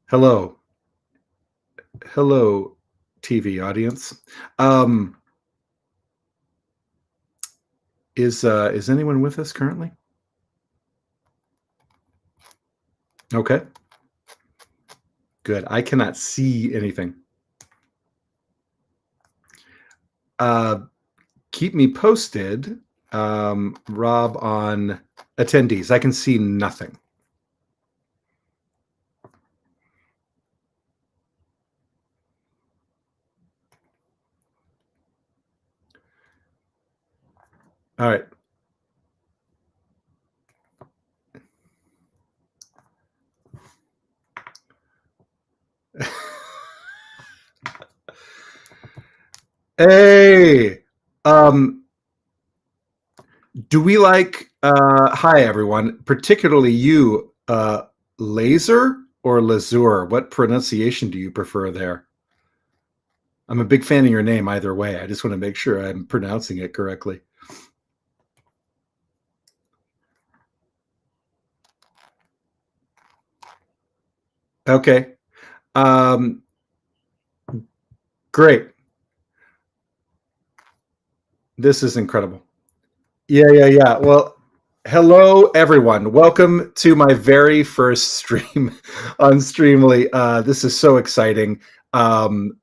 Hello. Hello, TV audience. Um, is anyone with us currently? Okay, good. I cannot see anything. Uh, Keep me posted, Rob, on attendees. I can see nothing. All right. Hey, um, do we like? Hi, everyone. Particularly you, laser or lazur? What pronunciation do you prefer there? I'm a big fan of your name either way. I just want to make sure I'm pronouncing it correctly. Okay. Um, Great. This is incredible. Yeah. Well, hello, everyone. Welcome to my very first stream on Streamily. This is so exciting.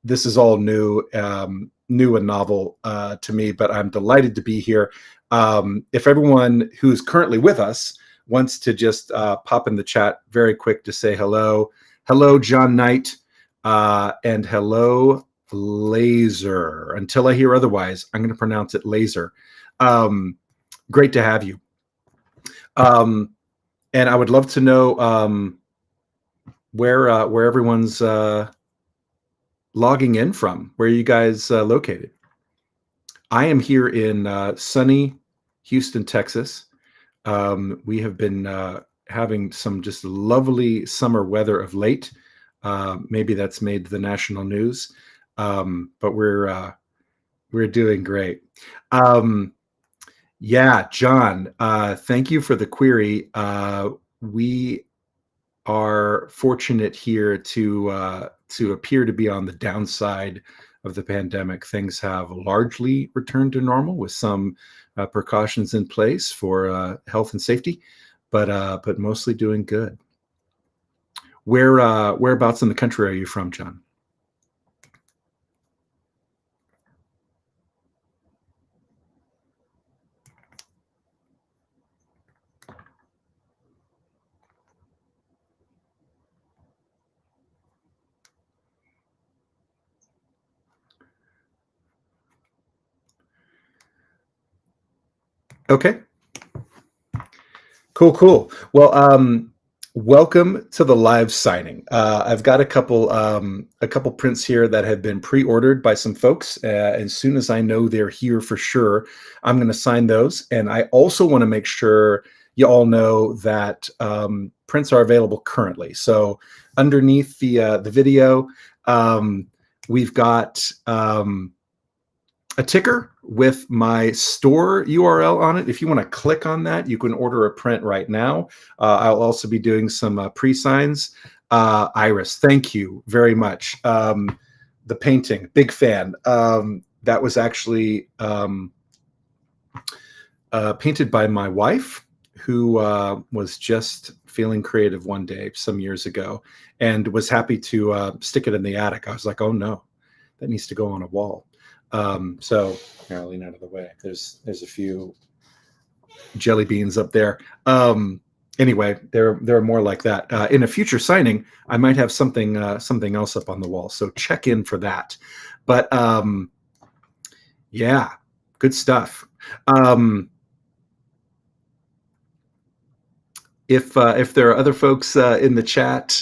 This is all new and novel to me, but I'm delighted to be here. If everyone who's currently with us wants to just pop in the chat very quick to say hello. Hello, John Knight, and hello, Laser. Until I hear otherwise, I'm going to pronounce it Laser. Great to have you. And I would love to know where everyone's logging in from. Where are you guys located? I am here in sunny Houston, Texas. We have been having some just lovely summer weather of late. Maybe that's made the national news, but we're doing great. Yeah, John, thank you for the query. We are fortunate here to appear to be on the downside of the pandemic. Things have largely returned to normal with some precautions in place for health and safety, but mostly doing good. Whereabouts in the country are you from, John? Okay. Cool. Well, welcome to the live signing. I've got a couple prints here that have been pre-ordered by some folks. As soon as I know they're here for sure, I'm going to sign those. And I also want to make sure you all know that prints are available currently. So underneath the video, we've got a ticker with my store URL on it. If you want to click on that, you can order a print right now. I'll also be doing some pre-signs. Iris, thank you very much. The painting, big fan. That was actually painted by my wife, who was just feeling creative one day some years ago and was happy to stick it in the attic. I was like, oh no, that needs to go on a wall. So here, I'll lean out of the way. There's a few jelly beans up there. Anyway, there are more like that. In a future signing, I might have something else up on the wall. So check in for that. But yeah, good stuff. If there are other folks in the chat,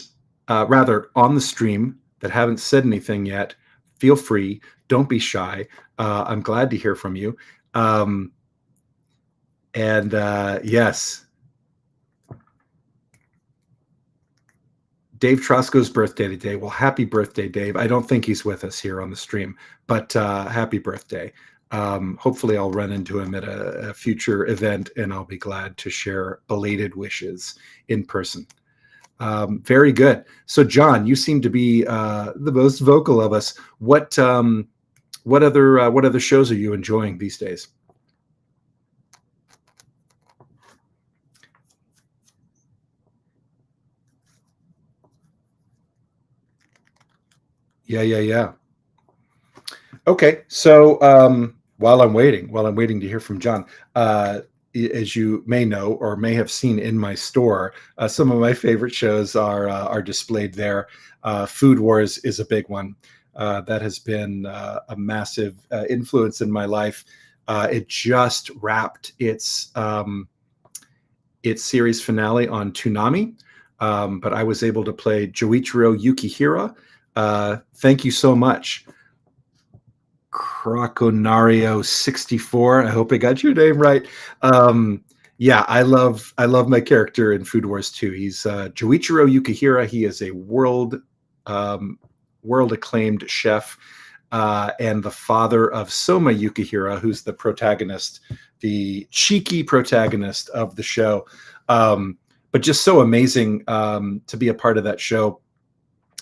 rather on the stream, that haven't said anything yet, feel free. Don't be shy. I'm glad to hear from you. And yes, Dave Trosco's birthday today. Well, happy birthday, Dave. I don't think he's with us here on the stream, but happy birthday. Hopefully I'll run into him at a future event and I'll be glad to share belated wishes in person. Very good. So, John, you seem to be the most vocal of us. What other shows are you enjoying these days? Yeah, yeah, yeah. Okay, so while I'm waiting to hear from John, as you may know or may have seen in my store, some of my favorite shows are displayed there. Food Wars is a big one. That has been a massive influence in my life. It just wrapped its series finale on Toonami, but I was able to play Joichiro Yukihira. Thank you so much. Croconario 64. I hope I got your name right. Yeah, I love my character in Food Wars 2. He's Joichiro Yukihira. He is a um, world acclaimed chef and the father of Soma Yukihira, who's the protagonist, the cheeky protagonist of the show. But just so amazing to be a part of that show.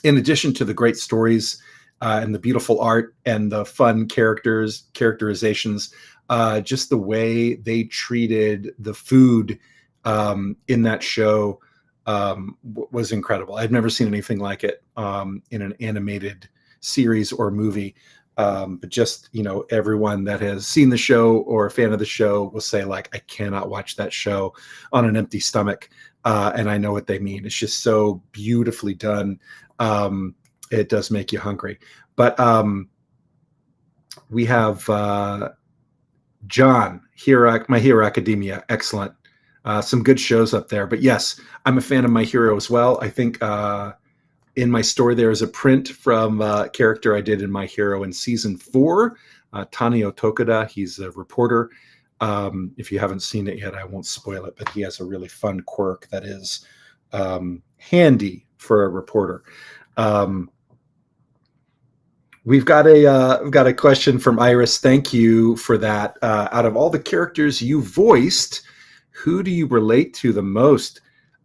In addition to the great stories and the beautiful art and the fun characterizations, just the way they treated the food in that show was incredible. I've never seen anything like it in an animated series or movie. But just, everyone that has seen the show or a fan of the show will say, like, I cannot watch that show on an empty stomach. And I know what they mean. It's just so beautifully done. It does make you hungry. But we have John, My Hero Academia. Excellent. Some good shows up there. But yes, I'm a fan of My Hero as well. I think in my store there is a print from a character I did in My Hero in season 4, Tanio Tokuda. He's a reporter. If you haven't seen it yet, I won't spoil it, but he has a really fun quirk that is handy for a reporter. We've got a question from Iris. Thank you for that. Out of all the characters you voiced, who do you relate to the most?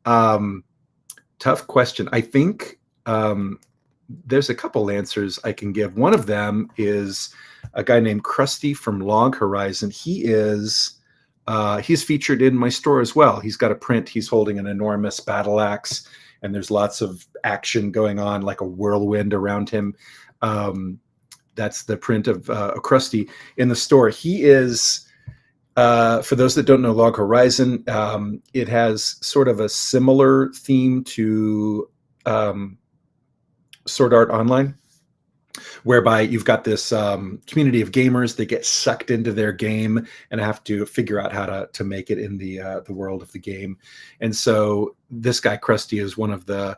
Tough question. I think there's a couple answers I can give. One of them is a guy named Krusty from Log Horizon. He's featured in my store as well. He's got a print. He's holding an enormous battle axe, and there's lots of action going on, like a whirlwind around him. That's the print of Krusty in the store. He is, for those that don't know Log Horizon, it has sort of a similar theme to Sword Art Online, whereby you've got this community of gamers that get sucked into their game and have to figure out how to make it in the world of the game. And so this guy Krusty is one of the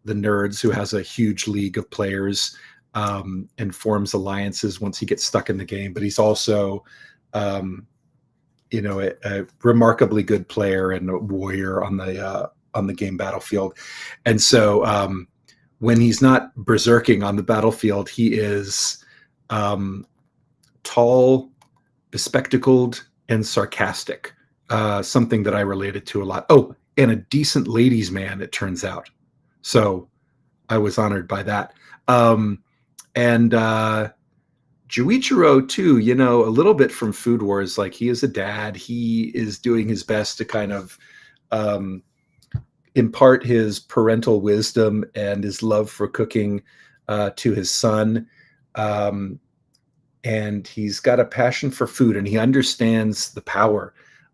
nerds who has a huge league of players and forms alliances once he gets stuck in the game. But he's also a remarkably good player and a warrior on the game battlefield. And so when he's not berserking on the battlefield, he is tall, bespectacled, and sarcastic. Something that I related to a lot. Oh, and a decent ladies' man, it turns out. So I was honored by that. And Juichiro too, a little bit from Food Wars. Like, he is a dad. He is doing his best to kind of impart his parental wisdom and his love for cooking to his son. And he's got a passion for food, and he understands the power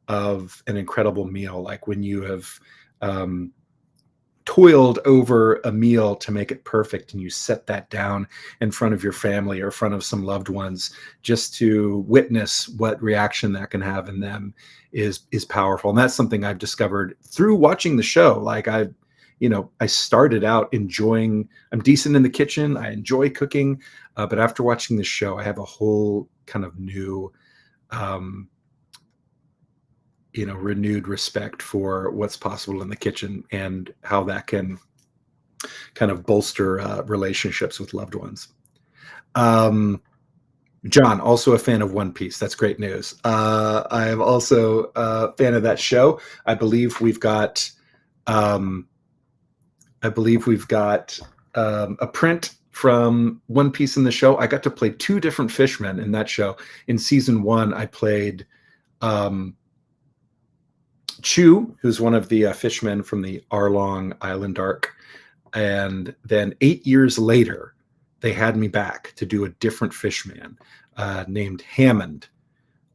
of an incredible meal. Like when you have toiled over a meal to make it perfect, and you set that down in front of your family or in front of some loved ones, just to witness what reaction that can have in them is powerful. And that's something I've discovered through watching the show. Like I started out enjoying, I'm decent in the kitchen, I enjoy cooking, but after watching the show, I have a whole kind of new renewed respect for what's possible in the kitchen and how that can kind of bolster relationships with loved ones. John, also a fan of One Piece. That's great news. I am also a fan of that show. I believe we've got I believe we've got a print from One Piece in the show. I got to play two different fishmen in that show. In season one, I played um, Chu, who's one of the fishmen from the Arlong Island arc. And then 8 years later, they had me back to do a different fishman named Hammond,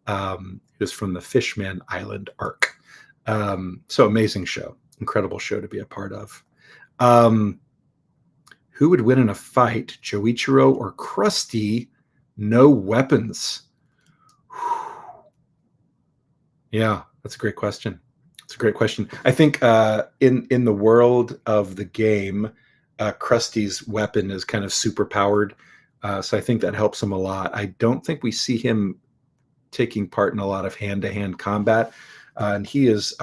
who's from the Fishman Island arc. So amazing show, incredible show to be a part of. Who would win in a fight, Joichiro or Krusty? No weapons. Yeah, that's a great question. It's a great question. I think in the world of the game, Krusty's weapon is kind of super powered, so I think that helps him a lot. I don't think we see him taking part in a lot of hand-to-hand combat, and he's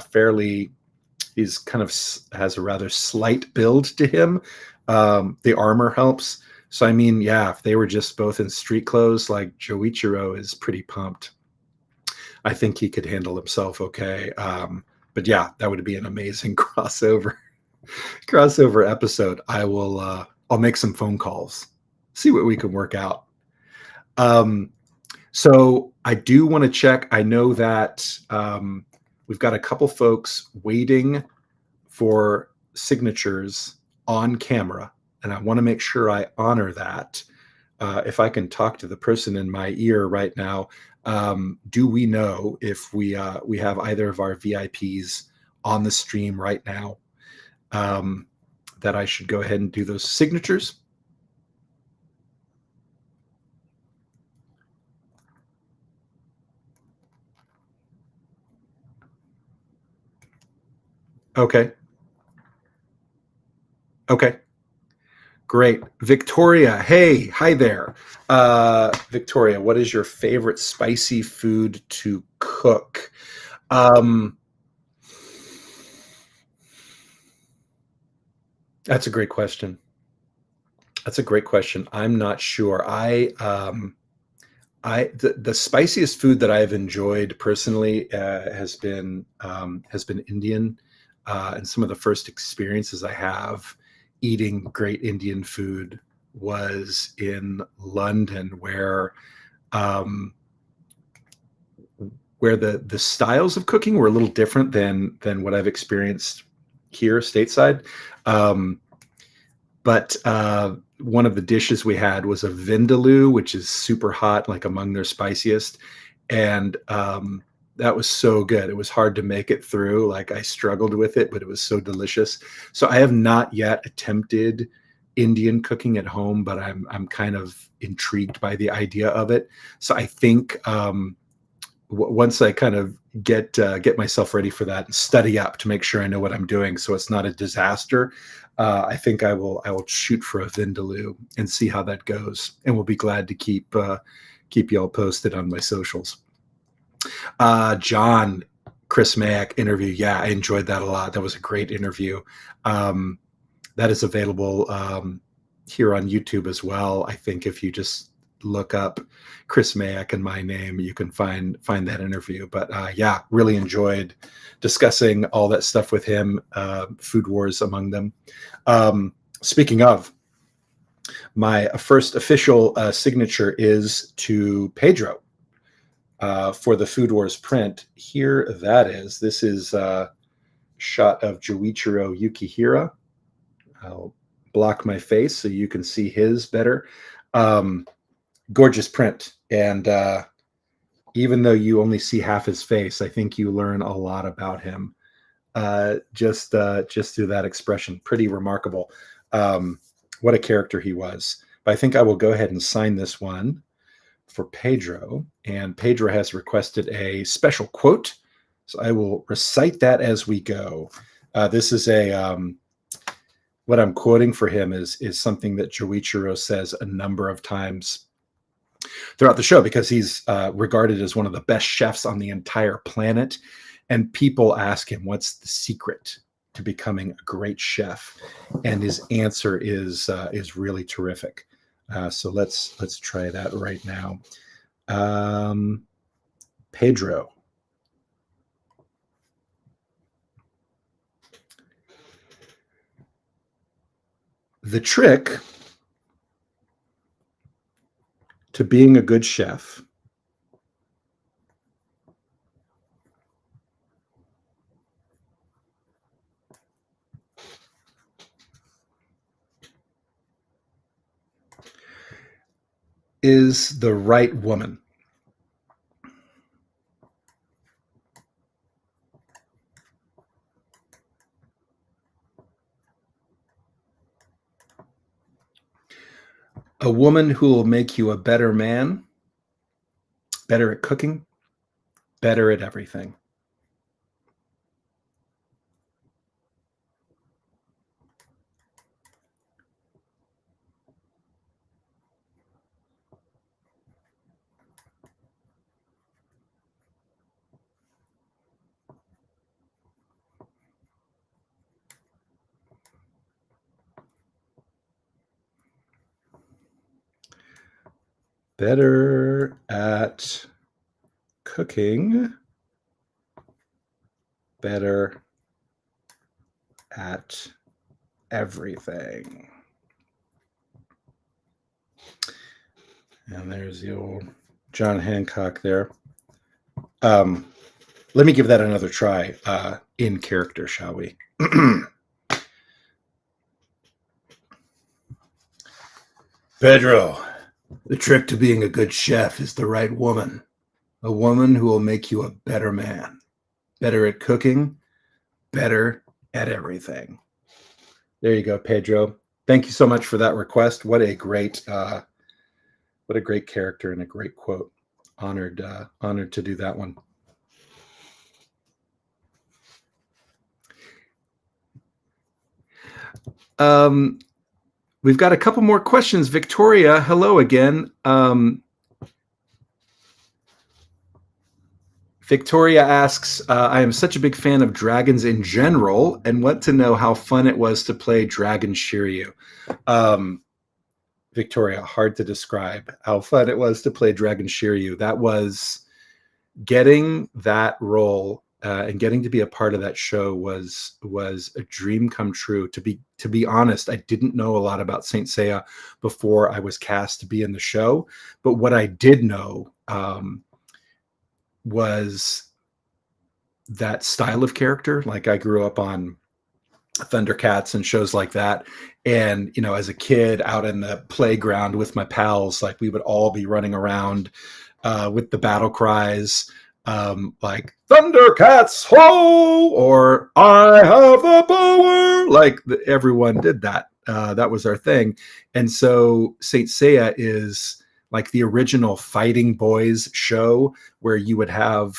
kind of has a rather slight build to him. The armor helps. So I mean, yeah, if they were just both in street clothes, like Joichiro is pretty pumped. I think he could handle himself okay. But yeah, that would be an amazing crossover episode. I'll make some phone calls, see what we can work out. So I do want to check. I know that we've got a couple folks waiting for signatures on camera, and I want to make sure I honor that. If I can talk to the person in my ear right now, do we know if we have either of our VIPs on the stream right now that I should go ahead and do those signatures? Okay. Okay. Great. Victoria, hey, hi there. Victoria, what is your favorite spicy food to cook? That's a great question. That's a great question. I'm not sure. The spiciest food that I've enjoyed personally has been Indian, and some of the first experiences I have eating great Indian food was in London, where the styles of cooking were a little different than what I've experienced here stateside. But one of the dishes we had was a vindaloo, which is super hot, like among their spiciest. And that was so good. It was hard to make it through. Like I struggled with it, but it was so delicious. So I have not yet attempted Indian cooking at home, but I'm kind of intrigued by the idea of it. So I think once I kind of get myself ready for that and study up to make sure I know what I'm doing, so it's not a disaster, I think I will shoot for a vindaloo and see how that goes, and we'll be glad to keep y'all posted on my socials. John, Chris Mack interview, yeah, I enjoyed that a lot. That was a great interview. That is available here on YouTube as well. I think if you just look up Chris Mayak and my name, you can find that interview. But yeah, really enjoyed discussing all that stuff with him, food wars among them. Speaking of, my first official signature is to Pedro for the Food Wars print. Here that is. This is a shot of Joichiro Yukihira. I'll block my face so you can see his better. Gorgeous print, and even though you only see half his face, I think you learn a lot about him just through that expression. Pretty remarkable. What a character he was. But I think I will go ahead and sign this one for Pedro, and Pedro has requested a special quote, so I will recite that as we go. This is what I'm quoting for him is something that Joichiro says a number of times throughout the show, because he's regarded as one of the best chefs on the entire planet, and people ask him what's the secret to becoming a great chef, and his answer is really terrific. So let's try that right now. Pedro. The trick to being a good chef is the right woman. A woman who will make you a better man, better at cooking, better at everything. Better at cooking, better at everything. And there's the old John Hancock there. Let me give that another try in character, shall we? Pedro, the trick to being a good chef is the right woman. A woman who will make you a better man, better at cooking, better at everything. There you go, Pedro. Thank you so much for that request. What a great character and a great quote. Honored to do that one. We've got a couple more questions. Victoria, hello again. Victoria asks, I am such a big fan of dragons in general and want to know how fun it was to play Dragon Shiryu. Victoria, hard to describe how fun it was to play Dragon Shiryu. That was getting that role and getting to be a part of that show was a dream come true. To be honest, I didn't know a lot about Saint Seiya before I was cast to be in the show, but what I did know was that style of character. Like I grew up on Thundercats and shows like that, and you know, as a kid out in the playground with my pals, like we would all be running around with the battle cries, like Thundercats ho, or I have the power. Like everyone did that. That was our thing. And so Saint Seiya is like the original Fighting Boys show where you would have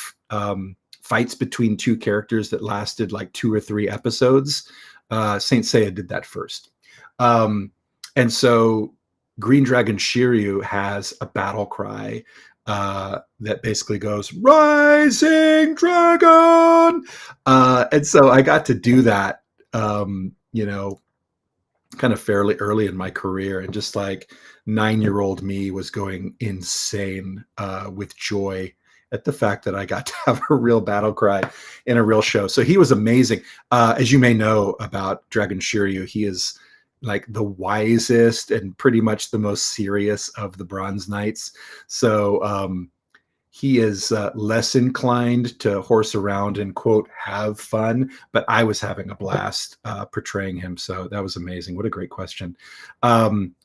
fights between two characters that lasted like 2 or 3 episodes. Saint Seiya did that first. And so Green Dragon Shiryu has a battle cry that basically goes, Rising Dragon! And so I got to do that, you know, kind of fairly early in my career, and just like 9-year-old me was going insane with joy at the fact that I got to have a real battle cry in a real show. So he was amazing. As you may know about Dragon Shiryu, he is like the wisest and pretty much the most serious of the Bronze Knights. So he is less inclined to horse around and, quote, have fun. But I was having a blast portraying him. So that was amazing. What a great question.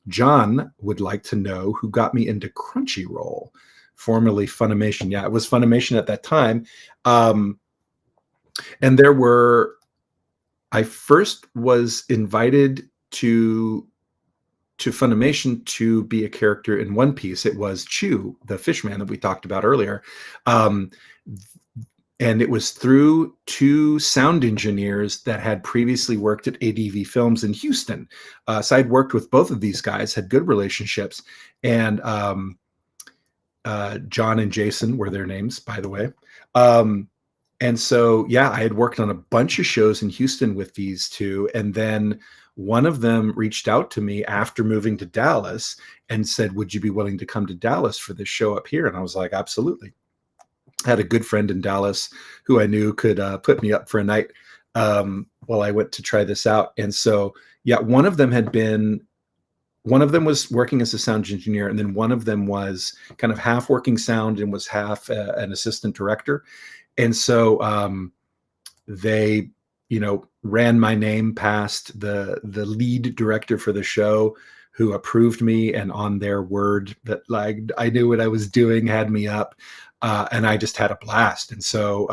John would like to know who got me into Crunchyroll, formerly Funimation. Yeah, it was Funimation at that time. And there were, I first was invited to Funimation to be a character in One Piece. It was Chew, the fishman that we talked about earlier. And it was through 2 sound engineers that had previously worked at ADV Films in Houston. So I'd worked with both of these guys, had good relationships. And John and Jason were their names, by the way. And so, yeah, I had worked on a bunch of shows in Houston with these 2. And then one of them reached out to me after moving to Dallas and said, would you be willing to come to Dallas for this show up here? And I was like, absolutely. I had a good friend in Dallas who I knew could put me up for a night while I went to try this out. And so, Yeah, one of them was working as a sound engineer, and then one of them was kind of half working sound and was half an assistant director. And so they, ran my name past the lead director for the show, who approved me, and on their word that like I knew what I was doing, had me up, and I just had a blast. And so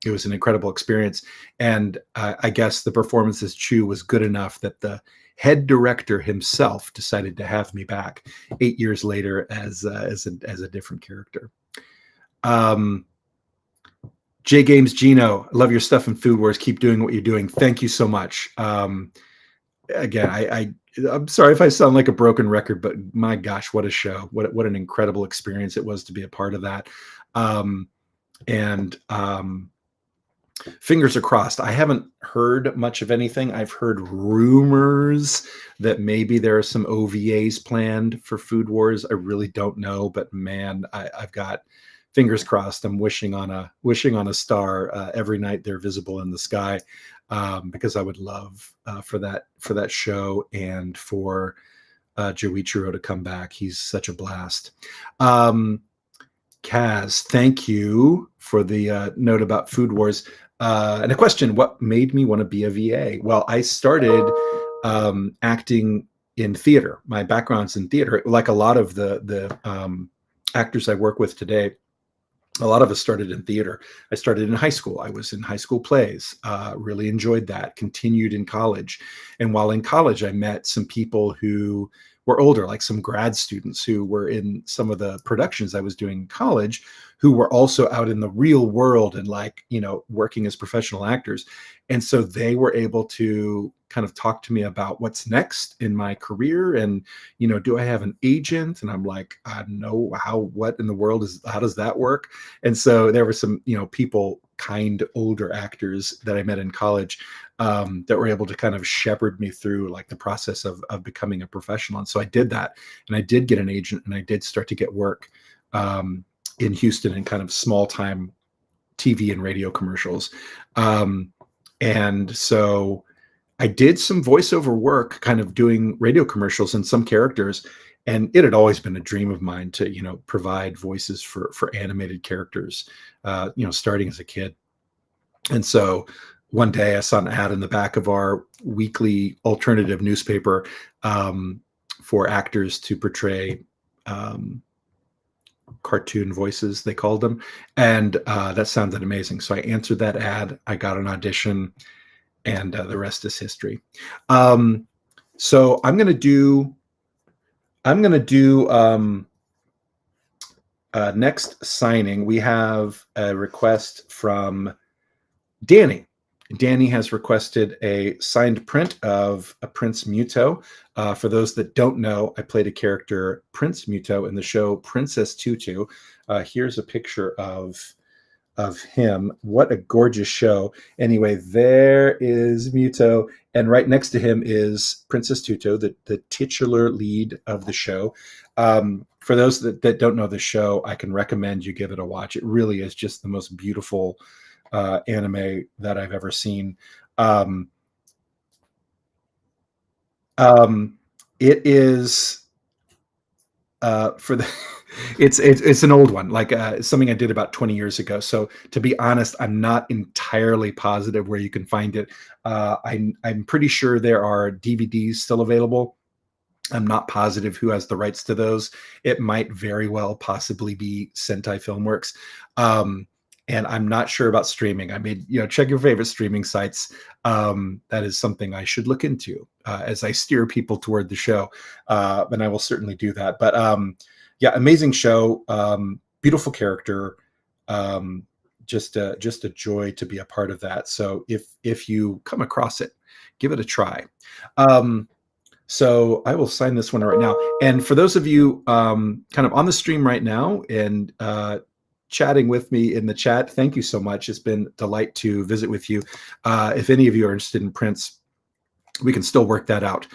it was an incredible experience. And I guess the performance as Chew was good enough that the head director himself decided to have me back 8 years later as a different character. J Games Gino, I love your stuff in Food Wars. Keep doing what you're doing. Thank you so much. Again, I'm sorry if I sound like a broken record, but my gosh, what a show! What an incredible experience it was to be a part of that. And fingers are crossed. I haven't heard much of anything. I've heard rumors that maybe there are some OVAs planned for Food Wars. I really don't know, but man, I've got fingers crossed. I'm wishing on a star every night they're visible in the sky, because I would love for that show and for Joichiro to come back. He's such a blast. Kaz, thank you for the note about Food Wars. And a question: what made me want to be a VA? Well, I started acting in theater. My background's in theater. Like a lot of the actors I work with today, a lot of us started in theater. I started in high school. I was in high school plays, really enjoyed that, continued in college. And while in college, I met some people who were older, like some grad students who were in some of the productions I was doing in college, who were also out in the real world and working as professional actors. And so they were able to kind of talk to me about what's next in my career. And, do I have an agent? And I'm like, I don't know what in the world how does that work? And so there were some, people, kind older actors that I met in college that were able to kind of shepherd me through like the process of becoming a professional. And so I did that, and I did get an agent, and I did start to get work in Houston in kind of small time TV and radio commercials. And so I did some voiceover work, kind of doing radio commercials and some characters. And it had always been a dream of mine to, provide voices for animated characters, starting as a kid. And so one day I saw an ad in the back of our weekly alternative newspaper for actors to portray cartoon voices, they called them. And that sounded amazing. So I answered that ad. I got an audition, and the rest is history. So I'm going to do next signing. We have a request from Danny. Danny has requested a signed print of a Prince Muto. For those that don't know, I played a character, Prince Muto, in the show Princess Tutu. Here's a picture of him. What a gorgeous show. Anyway, there is Muto, and right next to him is Princess Tutu, the titular lead of the show. For those that don't know the show, I can recommend you give it a watch. It really is just the most beautiful anime that I've ever seen. It is for the it's an old one, like something I did about 20 years ago. So to be honest, I'm not entirely positive where you can find it. I'm pretty sure there are DVDs still available. I'm not positive who has the rights to those. It might very well possibly be Sentai Filmworks. And I'm not sure about streaming. I mean, check your favorite streaming sites. That is something I should look into as I steer people toward the show. And I will certainly do that. But yeah, amazing show. Beautiful character. Just a joy to be a part of that. So if you come across it, give it a try. So I will sign this one right now. And for those of you kind of on the stream right now and chatting with me in the chat, thank you so much. It's been a delight to visit with you. If any of you are interested in prints, we can still work that out.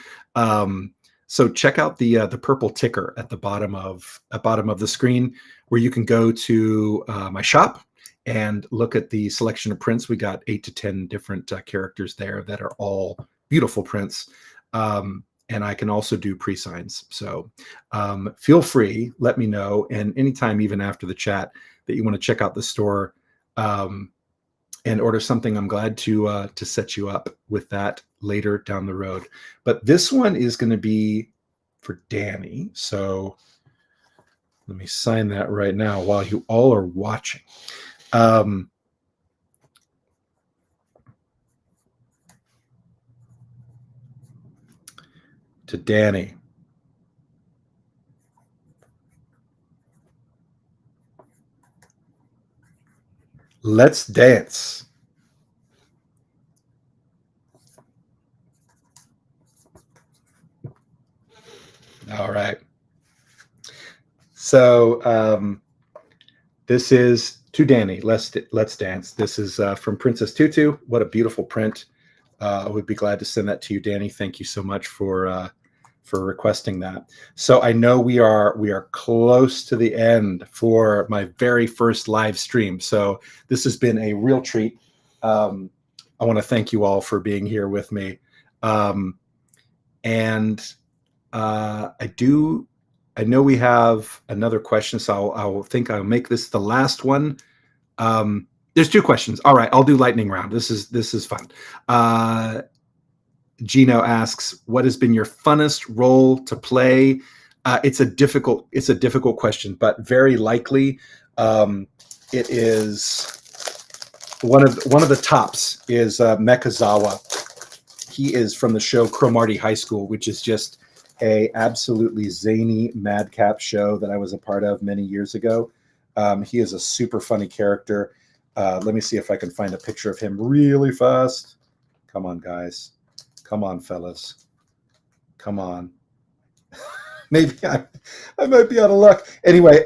So check out the purple ticker at the bottom of the screen, where you can go to my shop and look at the selection of prints. We got 8 to 10 different characters there that are all beautiful prints. And I can also do pre-signs. So feel free, let me know. And anytime, even after the chat, that you want to check out the store and order something, I'm glad to set you up with that later down the road. But this one is going to be for Danny. So let me sign that right now while you all are watching. To Danny. Let's dance. All right. So this is to Danny. Let's dance. This is from Princess Tutu. What a beautiful print. I would be glad to send that to you, Danny. Thank you so much for requesting that. So I know we are close to the end for my very first live stream. So this has been a real treat. I want to thank you all for being here with me. I know we have another question, so I'll make this the last one. There's two questions. All right, I'll do lightning round. This is fun. Gino asks, what has been your funnest role to play? It's a difficult question, but very likely it is one of the tops is Mekazawa. He is from the show Cromartie High School, which is just a absolutely zany madcap show that I was a part of many years ago. He is a super funny character. Let me see if I can find a picture of him really fast. Come on, guys. Come on, fellas. Come on. Maybe I might be out of luck. Anyway,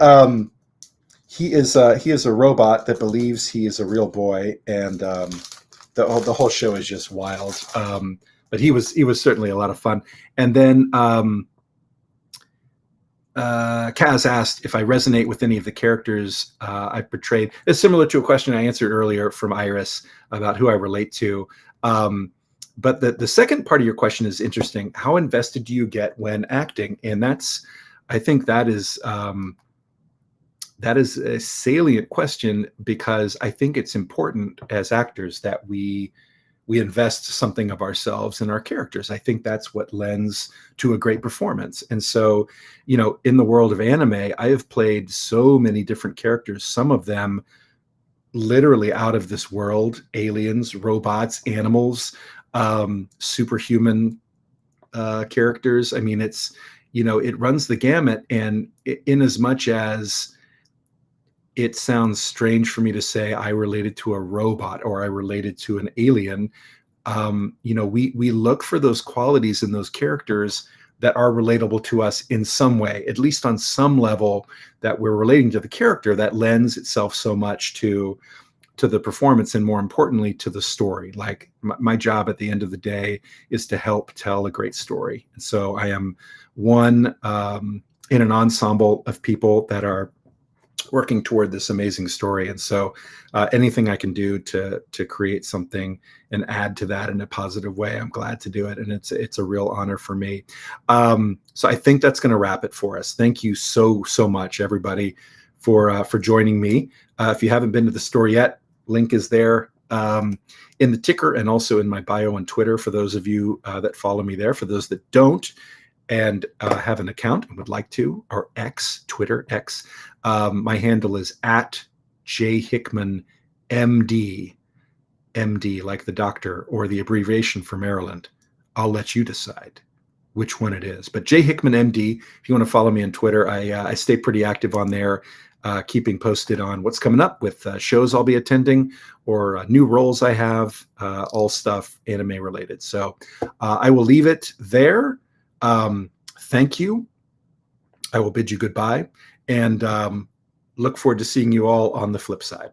he is a robot that believes he is a real boy, and the whole show is just wild. But he was certainly a lot of fun. And then Kaz asked if I resonate with any of the characters I portrayed. It's similar to a question I answered earlier from Iris about who I relate to. But the second part of your question is interesting. How invested do you get when acting? And I think that is a salient question, because I think it's important as actors that we invest something of ourselves in our characters. I think that's what lends to a great performance. And so, in the world of anime, I have played so many different characters, some of them literally out of this world: aliens, robots, animals, superhuman characters. I mean, it runs the gamut. And in as much as it sounds strange for me to say I related to a robot or I related to an alien, we look for those qualities in those characters that are relatable to us in some way, at least on some level, that we're relating to the character that lends itself so much to the performance, and more importantly, to the story. Like my job at the end of the day is to help tell a great story. And so I am one in an ensemble of people that are working toward this amazing story. And so anything I can do to create something and add to that in a positive way, I'm glad to do it. And it's a real honor for me. So I think that's going to wrap it for us. Thank you so much, everybody, for joining me. If you haven't been to the store yet, link is there in the ticker and also in my bio on Twitter for those of you that follow me there. For those that don't and have an account and would like to, or Twitter X, my handle is at Jay Hickman MD, like the doctor, or the abbreviation for Maryland. I'll let you decide which one it is. But Jay Hickman MD, if you want to follow me on Twitter, I stay pretty active on there, keeping posted on what's coming up with shows I'll be attending or new roles I have, all stuff anime related. So I will leave it there. Thank you. I will bid you goodbye, and look forward to seeing you all on the flip side.